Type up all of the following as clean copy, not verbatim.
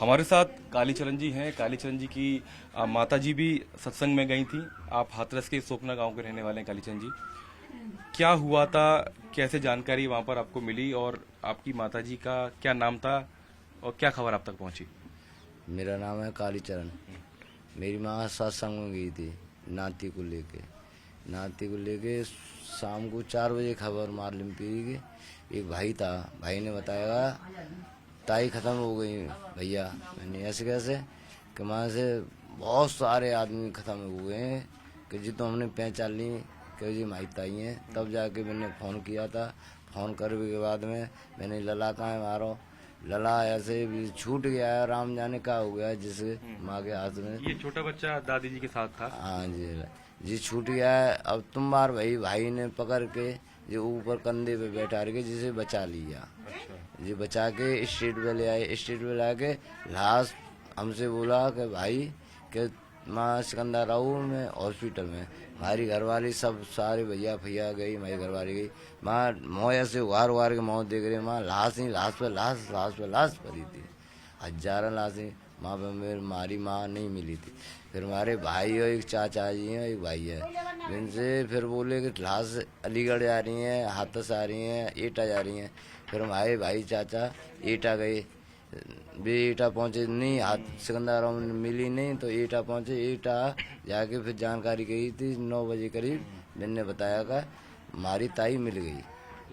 हमारे साथ कालीचरण जी हैं। कालीचरण जी की माता जी भी सत्संग में गई थी। आप हाथरस के सोपना गांव के रहने वाले हैं कालीचरण जी। क्या हुआ था, कैसे जानकारी वहां पर आपको मिली और आपकी माता जी का क्या नाम था और क्या खबर आप तक पहुंची? मेरा नाम है कालीचरण। मेरी माँ सत्संग में गई थी नाती को लेके शाम को 4 बजे खबर मालूम पड़ी कि एक भाई था। भाई ने बताया ताई खत्म हो गई भैया। मैंने ऐसे कैसे कि वहाँ से बहुत सारे आदमी खत्म हो गए हैं कि जी तो हमने पहचान ली कि जी माई ताई हैं। तब जाके मैंने फ़ोन किया था। फ़ोन करने के बाद में मैंने लला कहाँ है मारो, लला ऐसे भी छूट गया है, राम जाने का हो गया जिसके माँ के हाथ में। ये छोटा बच्चा दादी जी के साथ था। हाँ जी जी छूट गया है। अब तुम बार भाई ने पकड़ के जो ऊपर कंधे पे बैठा के जिसे बचा लिया। अच्छा। जी बचा के स्ट्रीट पे ले आए। स्ट्रीट पे ला के लास्ट हमसे बोला कि भाई कि माँ सिकंदर राहू में हॉस्पिटल में। हमारी घरवाली सब सारे भैया भैया गई, हमारी घरवाली गई। माँ मोह ऐसे उगार के मौत देख रही। माँ लाश ही लाश पे लाश पड़ी थी। हजारों लाशें माँ पे मेरी मारी माँ नहीं मिली थी। फिर हमारे भाई और एक चाचा जी हैं, एक भाई है। इनसे फिर बोले कि लाश अलीगढ़ जा रही हैं, हाथरस आ रही हैं, एटा जा रही हैं। फिर हमारे भाई चाचा एटा गए। वे एटा पहुँचे नहीं, हाथ सिकंदर मिली नहीं तो एटा पहुँचे। एटा जाके फिर जानकारी गई थी 9 बजे करीब। मैंने बताया कि हमारी ताई मिल गई।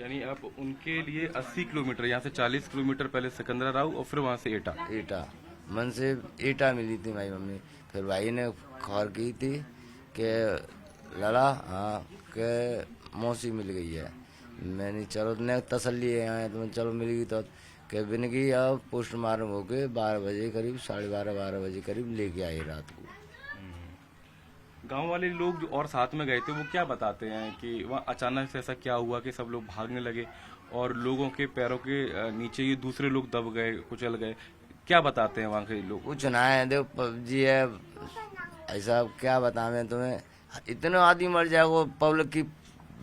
यानी आप उनके लिए 80 किलोमीटर, यहाँ से 40 किलोमीटर पहले सिकंदरा राव और फिर वहाँ से एटा। एटा मन से एटा मिली थी मेरी मम्मी। फिर भाई ने खबर की थी कि लला हाँ के मौसी मिल गई है। मैंने चलो ने तसल्ली है यहाँ तो चलो मिल गई। तो कि बिन की अब पोस्टमार्टम होके 12 बजे करीब 12:30 करीब लेके आए रात को। गांव वाले लोग जो और साथ में गए थे वो क्या बताते हैं कि वहाँ अचानक से ऐसा क्या हुआ कि सब लोग भागने लगे और लोगों के पैरों के नीचे ये दूसरे लोग दब गए, कुचल गए? क्या बताते हैं वहाँ के लोग? कुछ ना है देखो पबजी है ऐसा क्या बतावें तुम्हें। इतने आदमी मर जाए वो पब्लिक की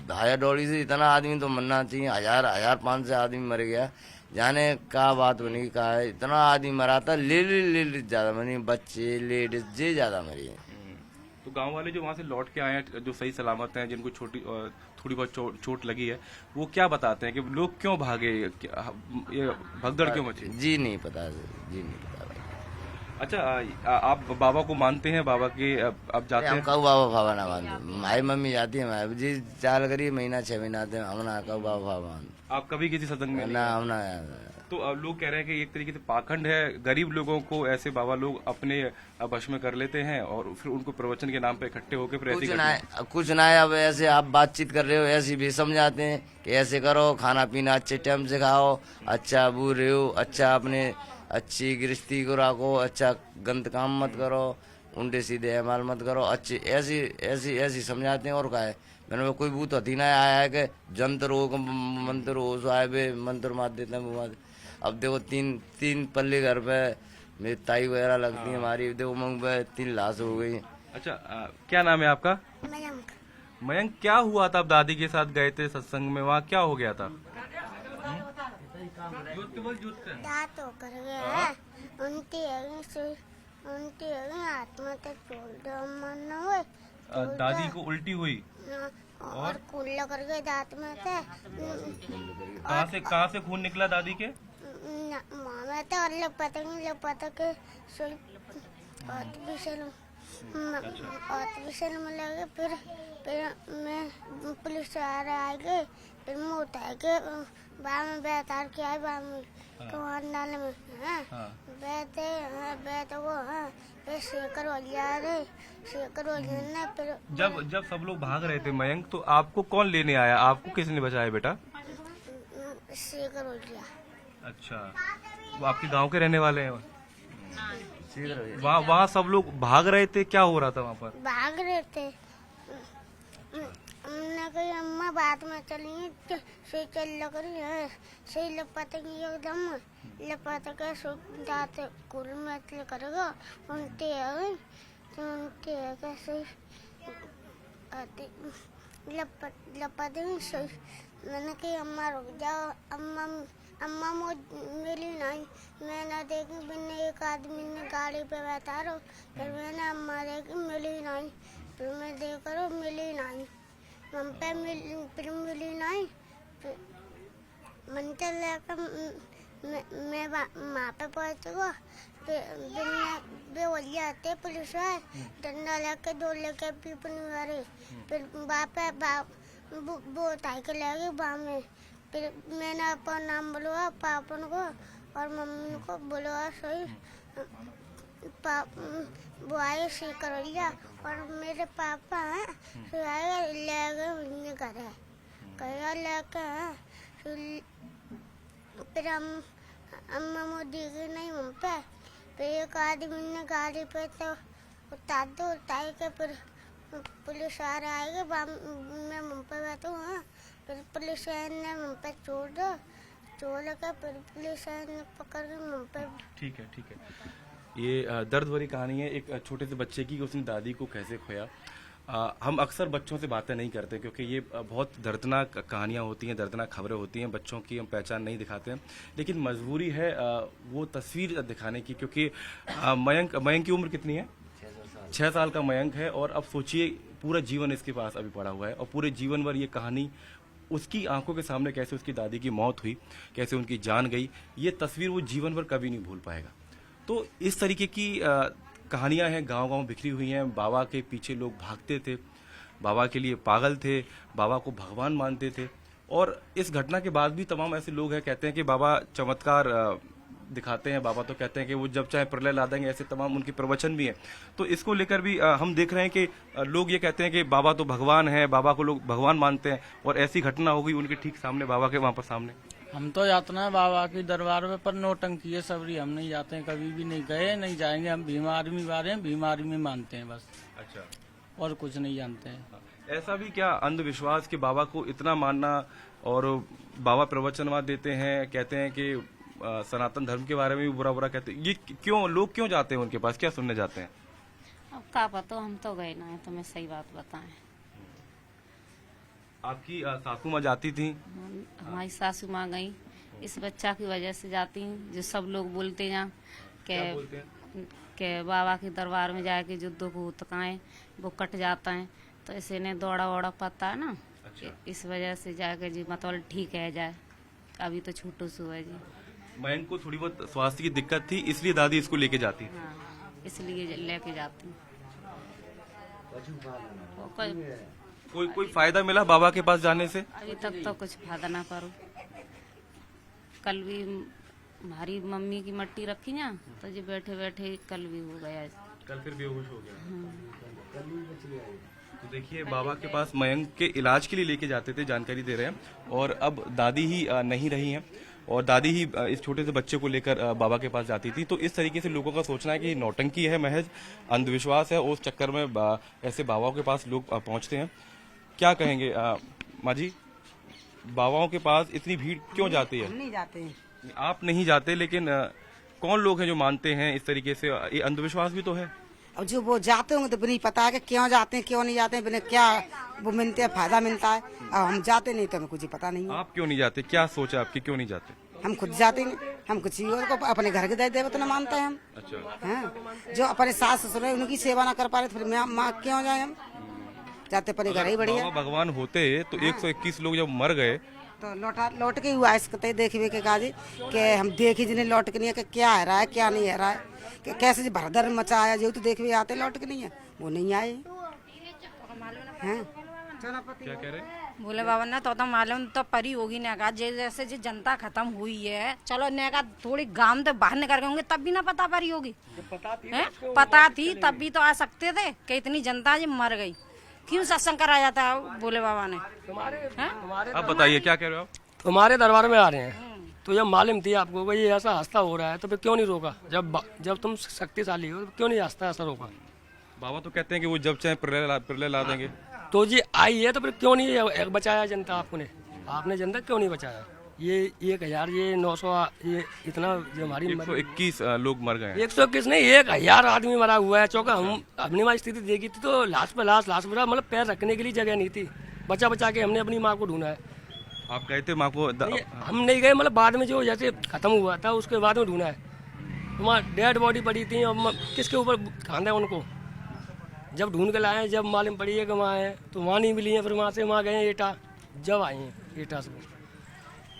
भाया डोली से। इतना आदमी तो मरना चाहिए। 1000-1500 आदमी मर गया। जाने का बात बनी कहा है इतना आदमी मरा था। लेडीज ज्यादा मरी, बच्चे लेडीज जे ज्यादा मरी है। तो गांव वाले जो वहाँ से लौट के आए हैं, जो सही सलामत हैं, जिनको थोड़ी बहुत चोट लगी है, वो क्या बताते हैं कि लोग क्यों भागे, ये भगदड़ क्यों मची? जी नहीं पता, जी नहीं पता भाई। अच्छा, आप बाबा को मानते हैं? बाबा के आप जाते हम हैं? कहू बाबा भावा ना मानते। हमारी मम्मी जाती है हमारी जी चाल करी महीना 6 महीना आते हैं। हम ना कहू बाबा भावा मानते आप कभी किसी सत्संग में नहीं ना। गए? हम ना तो लोग कह रहे हैं कि एक तरीके से पाखंड है, गरीब लोगों को ऐसे बाबा लोग अपने वश में कर लेते हैं और फिर उनको प्रवचन के नाम पे इकट्ठे होकर फिर ऐसी कुछ ना है। अब ऐसे आप बातचीत कर रहे हो ऐसे भी समझाते हैं कि ऐसे करो, खाना पीना अच्छे टाइम से खाओ, अच्छा बूढ़े हो, अच्छा अपने अच्छी गृहस्थी को रखो, अच्छा गलत काम मत करो, उल्टे सीधे अमल मत करो, अच्छी ऐसी ऐसी ऐसी समझाते हैं। और का है मैंने कोई भूत हथी ना आया है कि जंतर हो मंत्र हो सो आए बे मंत्र मार देते हैं। अब देखो तीन तीन पल्ले घर पे मेरी ताई वगैरह लगती है हमारी। देखो मंग पे 3 लाश हो गई। अच्छा, क्या नाम है आपका? मयंक। मयंक, क्या हुआ था? आप दादी के साथ गए थे सत्संग में, वहाँ क्या हो गया था? दांत होकर गया उनकी हाथ में तो मन हुए। दादी को उल्टी हुई और खून लग गए दांत में थे। कहाँ से खून निकला दादी के? माँ में तो और लोग पता के आर्टिफिशियल में लगे। फिर मैं पुलिस वाले आ गए। फिर मुँह उठाए के बाहर में बैतार के आए बाहर में तो नाले में बैठे वो फिर शेखर हो गया फिर जब सब लोग भाग रहे थे मयंक, तो आपको कौन लेने आया? आपको किसने बचाया बेटा? शेखर हो गया। अच्छा, वो आपके गांव के रहने वाले हैं? वहाँ सब लोग भाग रहे थे, क्या हो रहा था वहाँ पर? भाग रहे थे। हमने कही अम्मा बात में चली सही चल लग रही है सही लपट एकदम लपट के दांत कुल में करेगा उनके कैसे लपट सही। मैंने कही अम्मा रुक जाओ, अम्मा मिली नहीं। मैंने मैंने देखी, मैंने एक आदमी ने गाड़ी पे बैठा रहो, फिर मैंने अम्मा देखी, मिली नहीं, फिर मैं देख रहा हूँ मिली नहीं, हम पे फिर मिली नहीं, फिर मन के लेकर मैं वहाँ पे पहुँच गया, फिर बोल जाते पुलिस है, डंडा लेके दो लेके पीपन मारे, फिर वो उठाई के ले गई वहाँ में, फिर मैंने अपना नाम बुलवा पापन को और मम्मी को बुलवा सही, वो आए सी कर लिया और मेरे पापा हैं फिर आए ले गए मुझे घर है कहा लेके फिर हम अम्मा मोदी की नहीं हम पे, फिर एक आदमी ने गाड़ी पे तो उतार के फिर पुलिस आ रहा है मैं मुँह पे बैठू हूँ, फिर पुलिस ने मुँह पे छोड़ के फिर पुलिस ने पकड़ के मुँह पे। ठीक है। ये दर्द भरी कहानी है एक छोटे से बच्चे की, उसने दादी को कैसे खोया। हम अक्सर बच्चों से बातें नहीं करते क्योंकि ये बहुत दर्दनाक कहानियां होती हैं, दर्दनाक खबरें होती हैं, बच्चों की हम पहचान नहीं दिखाते हैं, लेकिन मजबूरी है वो तस्वीर दिखाने की, क्योंकि मयंक की उम्र कितनी है? 6 साल का मयंक है, और अब सोचिए पूरा जीवन इसके पास अभी पड़ा हुआ है, और पूरे जीवन भर ये कहानी उसकी आंखों के सामने कैसे उसकी दादी की मौत हुई, कैसे उनकी जान गई, ये तस्वीर वो जीवन भर कभी नहीं भूल पाएगा। तो इस तरीके की कहानियां हैं, गांव-गांव बिखरी हुई हैं। बाबा के पीछे लोग भागते थे, बाबा के लिए पागल थे, बाबा को भगवान मानते थे, और इस घटना के बाद भी तमाम ऐसे लोग हैं कहते हैं कि बाबा चमत्कार दिखाते हैं, बाबा तो कहते हैं कि वो जब चाहे प्रलय ला देंगे, ऐसे तमाम उनके प्रवचन भी हैं। तो इसको लेकर भी हम देख रहे हैं कि लोग ये कहते हैं कि बाबा तो भगवान है, बाबा को लोग भगवान मानते हैं, और ऐसी घटना हो गई उनके ठीक सामने, बाबा के वहां पर सामने। हम तो जाते हैं बाबा की दरबार में, पर नौटंकी है सबरी, हम नहीं जाते हैं, कभी भी नहीं गए, नहीं जाएंगे। हम भीम आदमी वाले हैं, भीम आदमी मानते हैं बस, अच्छा, और कुछ नहीं जानते हैं। ऐसा भी क्या अंधविश्वास कि बाबा को इतना मानना, और बाबा प्रवचनवाद देते हैं, कहते हैं कि सनातन धर्म के बारे में भी बुरा कहते हैं, ये क्यों लोग क्यों जाते हैं उनके पास, क्या सुनने जाते हैं? अब का पता, हम तो गए ना है, तुम्हें सही बात बताएं। आपकी सासू माँ जाती थी? हमारी सासू माँ गई, इस बच्चा की वजह से जाती हैं, जो सब लोग बोलते हैं कि बाबा के दरबार में जाके जो दुख उतकाएं वो कट जाता है, तो इसे ने दौड़ा पता है ना। अच्छा। इस वजह से जाके जी मतलब ठीक है जाए, अभी तो छोटू सुबह जी। मयंक को थोड़ी बहुत स्वास्थ्य की दिक्कत थी, इसलिए दादी इसको लेके जाती। हाँ, इसलिए लेके जाती हूँ। कोई फायदा मिला बाबा के पास जाने से? अभी तक तो कुछ फायदा ना करो। कल भी हमारी मम्मी की मट्टी रखी ना, तो जी बैठे कल भी हो गया, कल फिर बेहोश हो गया। तो देखिए बाबा के पास मयंक के इलाज के लिए लेके जाते थे, जानकारी दे रहे हैं, और अब दादी ही नहीं रही हैं, और दादी ही इस छोटे से बच्चे को लेकर बाबा के पास जाती थी। तो इस तरीके से लोगों का सोचना है कि नौटंकी है, महज अंधविश्वास है, उस चक्कर में ऐसे बाबाओं के पास लोग पहुंचते हैं। क्या कहेंगे माँ जी, बाबाओं के पास इतनी भीड़ क्यों जाती है? नहीं जाते हैं। आप नहीं जाते, लेकिन कौन लोग हैं जो मानते हैं इस तरीके से? ये अंधविश्वास भी तो है। और जो वो जाते होंगे तो नहीं पता है कि क्यों जाते हैं क्यों नहीं जाते हैं, क्या वो मिलते हैं, फायदा मिलता है। और हम जाते नहीं तो हमें कुछ पता नहीं है। आप क्यों नहीं जाते, क्या सोच है आपकी, क्यों नहीं जाते? हम खुद जाते नहीं, हम कुछ को अपने घर के देवता न मानते हैं हम। अच्छा। हाँ, जो अपने सास ससुर है उनकी सेवा ना कर पा रहे तो फिर माँ क्यों जाए हम? जाते पर घर ही बढ़िया। भगवान होते तो 121 लोग जब मर गए तो लौट के हुआ इसके देखिए के काजी कि हम देखी जिन्हें लौट के नहीं है कि क्या है रहा है क्या नहीं है रहा है, कि कैसे भरदर मचाया जो तो देखिए आते लौट के नहीं है, वो नहीं आए हैं। क्या कह रहे हैं? बोले बाबा ना तो मालूम तो परी होगी ने का जैसे जी जनता खत्म हुई है, चलो ने का थोड़ी गांव तो बाहर निकल गए होंगे तब भी ना पता परी होगी, पता थी तब भी तो आ सकते थे कि इतनी जनता जी मर गई, क्यों सत्संग कराया जाता है बोले बाबा ने? आप बताइए क्या कह रहे हो आप? तुम्हारे दरबार में आ रहे हैं तो जब मालूम थी आपको कि ये ऐसा हादसा हो रहा है तो फिर क्यों नहीं रोका? जब तुम शक्तिशाली हो तो क्यों नहीं हादसा ऐसा रोका? बाबा तो कहते हैं कि वो जब चाहे प्रलय ला देंगे। तो जी आई है तो फिर क्यों नहीं बचाया जनता? आपने जनता क्यों नहीं बचाया? ये 1000 ये 900 ये इतना जो हमारी 121 लोग मर गए। 121 नहीं 1000 आदमी मरा हुआ है। चौका हम अपनी माँ स्थिति देखी थी तो लाश पे लाश मतलब पैर रखने के लिए जगह नहीं थी, बचा के हमने अपनी माँ को ढूंढा है। आप गए थे माँ को? हम नहीं गए, मतलब बाद में जो जैसे खत्म हुआ था उसके बाद में ढूंढा है। वहाँ डेड बॉडी पड़ी थी और किसके ऊपर खाना है उनको। जब ढूंढ के लाए, जब मालूम पड़ी है कि वहाँ है, तो वहाँ नहीं मिली है। फिर वहाँ से वहाँ गए एटा, जब आए हैं एटा से।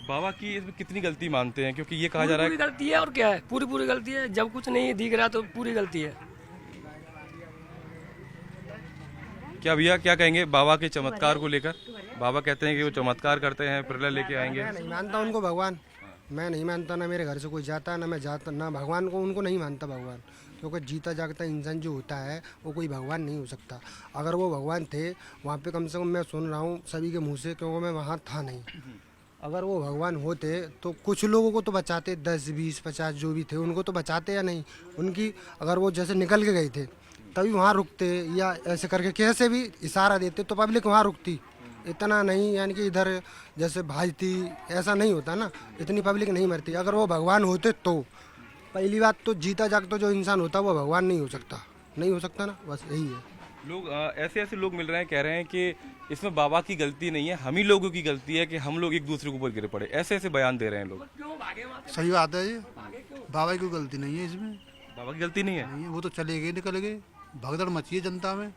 बाबा की इसमें कितनी गलती मानते हैं, क्योंकि ये कहा जा रहा पूरी गलती है और क्या है, पूरी गलती है। जब कुछ नहीं दिख रहा तो पूरी गलती है। क्या भैया क्या कहेंगे बाबा के चमत्कार को लेकर? बाबा कहते हैं कि वो चमत्कार करते हैं, प्रलय लेके आएंगे। मैं नहीं मानता उनको भगवान, मैं नहीं मानता, ना मेरे घर से कोई जाता, ना मैं जाता, ना भगवान को उनको नहीं मानता भगवान। क्योंकि जीता जागता इंसान जो होता है वो कोई भगवान नहीं हो सकता। अगर वो भगवान थे वहाँ पे, कम से कम मैं सुन रहा हूँ सभी के मुँह से, क्योंकि मैं वहाँ था नहीं। अगर वो भगवान होते तो कुछ लोगों को तो बचाते, 10, 20, 50 जो भी थे उनको तो बचाते या नहीं। उनकी अगर वो जैसे निकल के गए थे तभी वहाँ रुकते, या ऐसे करके कैसे भी इशारा देते तो पब्लिक वहाँ रुकती। इतना नहीं, यानी कि इधर जैसे भाजती, ऐसा नहीं होता ना, इतनी पब्लिक नहीं मरती। अगर वो भगवान होते तो पहली बात तो जीता जागता जो इंसान होता वो भगवान नहीं हो सकता, नहीं हो सकता ना, बस यही है। लोग ऐसे लोग मिल रहे हैं, कह रहे हैं कि इसमें बाबा की गलती नहीं है, हम ही लोगों की गलती है कि हम लोग एक दूसरे के ऊपर गिर पड़े। ऐसे बयान दे रहे हैं लोग। सही बात है, ये बाबा की कोई गलती नहीं है इसमें। बाबा की गलती नहीं है, नहीं है, वो तो चले गए, निकल गए, भगदड़ मची है जनता में।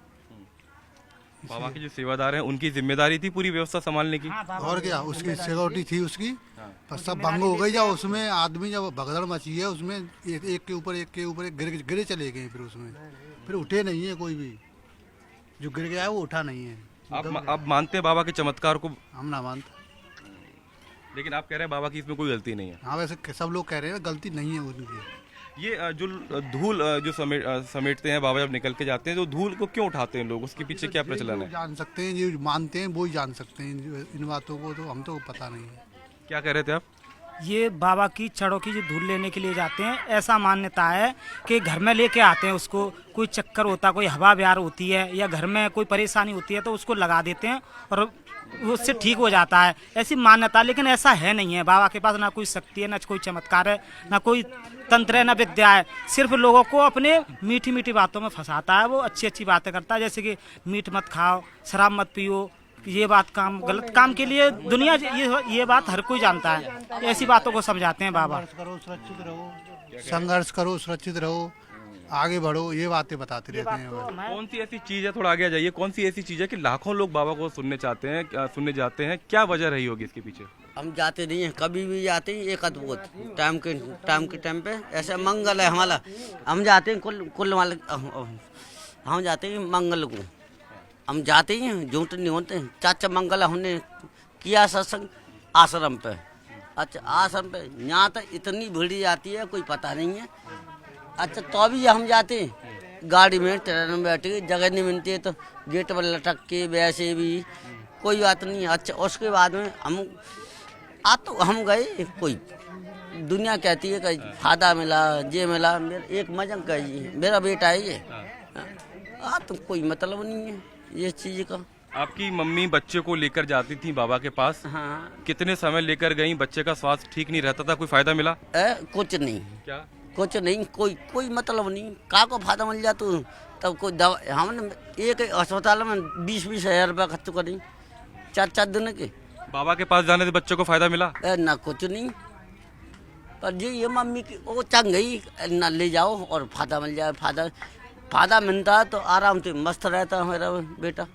बाबा के जो सेवादार हैं उनकी जिम्मेदारी थी पूरी व्यवस्था संभालने की। और क्या, उसकी सिक्योरिटी थी उसकी, पर सब भंग हो गई। जब उसमें आदमी जब भगदड़ मची है उसमें एक के ऊपर एक गिरे चले गए। फिर उसमें फिर उठे नहीं है कोई भी, जो गिर गया है वो उठा नहीं है। आप मानते हैं बाबा के चमत्कार को? हम ना मानते, लेकिन आप कह रहे हैं बाबा की इसमें कोई गलती नहीं है। हाँ वैसे सब लोग कह रहे हैं गलती नहीं है उनकी। ये जो धूल जो समेटते हैं बाबा जब निकल के जाते हैं, तो धूल को क्यों उठाते हैं लोग, उसके पीछे क्या प्रचलन है? जान सकते हैं, ये मानते हैं वो ही जान सकते हैं इन बातों को, तो हम तो पता नहीं है। क्या कह रहे थे आप? ये बाबा की छड़ों की जो धूल लेने के लिए जाते हैं, ऐसा मान्यता है कि घर में लेके आते हैं उसको। कोई चक्कर होता, कोई हवा ब्यार होती है या घर में कोई परेशानी होती है तो उसको लगा देते हैं और उससे ठीक हो जाता है, ऐसी मान्यता। लेकिन ऐसा है नहीं है, बाबा के पास ना कोई शक्ति है, ना कोई चमत्कार है, ना कोई तंत्र है, ना विद्या है। सिर्फ लोगों को अपने मीठी मीठी बातों में फंसाता है। वो अच्छी अच्छी बातें करता है, जैसे कि मीट मत खाओ, शराब मत पियो, ये बात काम गलत काम के लिए दुनिया ये बात हर कोई जानता है। ऐसी बातों को समझाते हैं बाबा। सुरक्षित रहो, संघर्ष करो, सुरक्षित रहो, आगे बढ़ो, ये बातें बताते रहते हैं। कौन सी ऐसी चीज है, थोड़ा आगे आ जाइए, कौन सी ऐसी चीज है कि लाखों लोग बाबा को सुनने चाहते हैं, सुनने जाते हैं? क्या वजह रही होगी इसके पीछे? हम जाते नहीं हैं, कभी भी जाते हैं एक अद्भुत टाइम के टाइम पे। ऐसे मंगल है हमारा, हम जाते हैं कुल वाले, हम जाते हैं मंगल को, हम जाते ही हैं, झूठ नहीं होते। चाचा मंगल हमने किया सत्संग आश्रम पे। अच्छा आश्रम पे यहाँ तक इतनी भीड़ जाती है कोई पता नहीं है। अच्छा तो भी हम जाते हैं गाड़ी में, ट्रेन में बैठ के, जगह नहीं मिलती है तो गेट पर लटक के, वैसे भी कोई बात नहीं। अच्छा उसके बाद में हम गए, कोई दुनिया कहती है कि फायदा मिला, ये मिला, एक मजंग का जी मेरा बेटा है ये, तो कोई मतलब नहीं है ये चीज का। आपकी मम्मी बच्चे को लेकर जाती थी बाबा के पास? हाँ। कितने समय लेकर गई? बच्चे का स्वास्थ्य ठीक नहीं रहता था, कोई फायदा मिला? कुछ नहीं। क्या? कुछ नहीं, कोई मतलब नहीं। का को फायदा मिल जाता तब कोई दवा, हमने एक अस्पताल में 20-20 हजार रुपया खर्च करी 4 दिन के। बाबा के पास जाने से बच्चों को फायदा मिला? ना कुछ नहीं। पर जी ये मम्मी की वो चंग गई, ना ले जाओ और फायदा मिल जाए। फायदा मिलता है तो आराम से मस्त रहता है मेरा बेटा।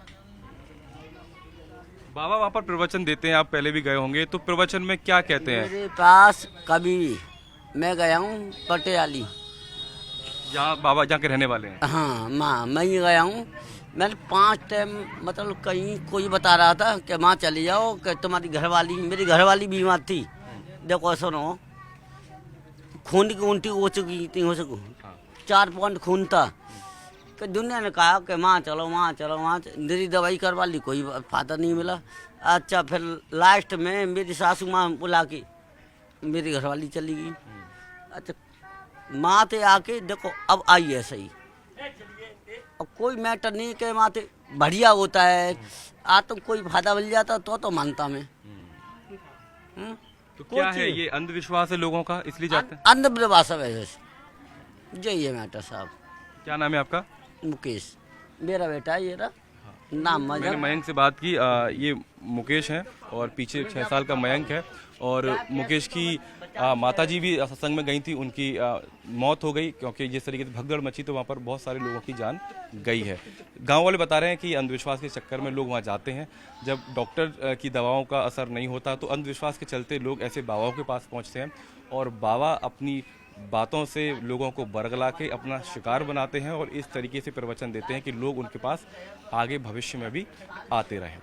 बाबा वहाँ पर प्रवचन देते हैं, आप पहले भी गए होंगे, तो प्रवचन में क्या कहते हैं? मेरे पास कभी मैं गया हूँ पटियाली, जहाँ बाबा जहाँ के रहने वाले हैं। हाँ मैं ही गया हूँ। मैंने 5 टाइम मतलब कहीं कोई बता रहा था कि माँ चली जाओ, कि तुम्हारी घरवाली, मेरी घरवाली बीमार थी। देखो सुनो, खून की उल्टी हो चुकी थी, हो सकू 4 पॉइंट खून था। कि दुनिया ने कहा कि माँ चलो मेरी दवाई करवा ली, कोई फायदा नहीं मिला। अच्छा फिर लास्ट में मेरी सासू माँ बुला के मेरी घरवाली चली गई। अच्छा माँ आके देखो अब आई है सही, अब कोई मैटर नहीं कि माते बढ़िया होता है, तो कोई फायदा मिल जाता तो मानता मैं। तो क्या है ये अंधविश्वास है लोगों का, इसलिए जाते हैं? अंधविश्वास है वैसे। जय मैटर साहब। क्या नाम है आपका? मुकेश, मेरा बेटा है ये नाम। मैंने मयंक से बात की, ये मुकेश है और पीछे 6 साल का मयंक है। और मुकेश की माता जी भी सत्संग में गई थी, उनकी मौत हो गई क्योंकि जिस तरीके से भगदड़ मची तो वहाँ पर बहुत सारे लोगों की जान गई है। गांव वाले बता रहे हैं कि अंधविश्वास के चक्कर में लोग वहाँ जाते हैं, जब डॉक्टर की दवाओं का असर नहीं होता तो अंधविश्वास के चलते लोग ऐसे बाबाओं के पास पहुँचते हैं और बाबा अपनी बातों से लोगों को बरगला के अपना शिकार बनाते हैं और इस तरीके से प्रवचन देते हैं कि लोग उनके पास आगे भविष्य में भी आते रहें।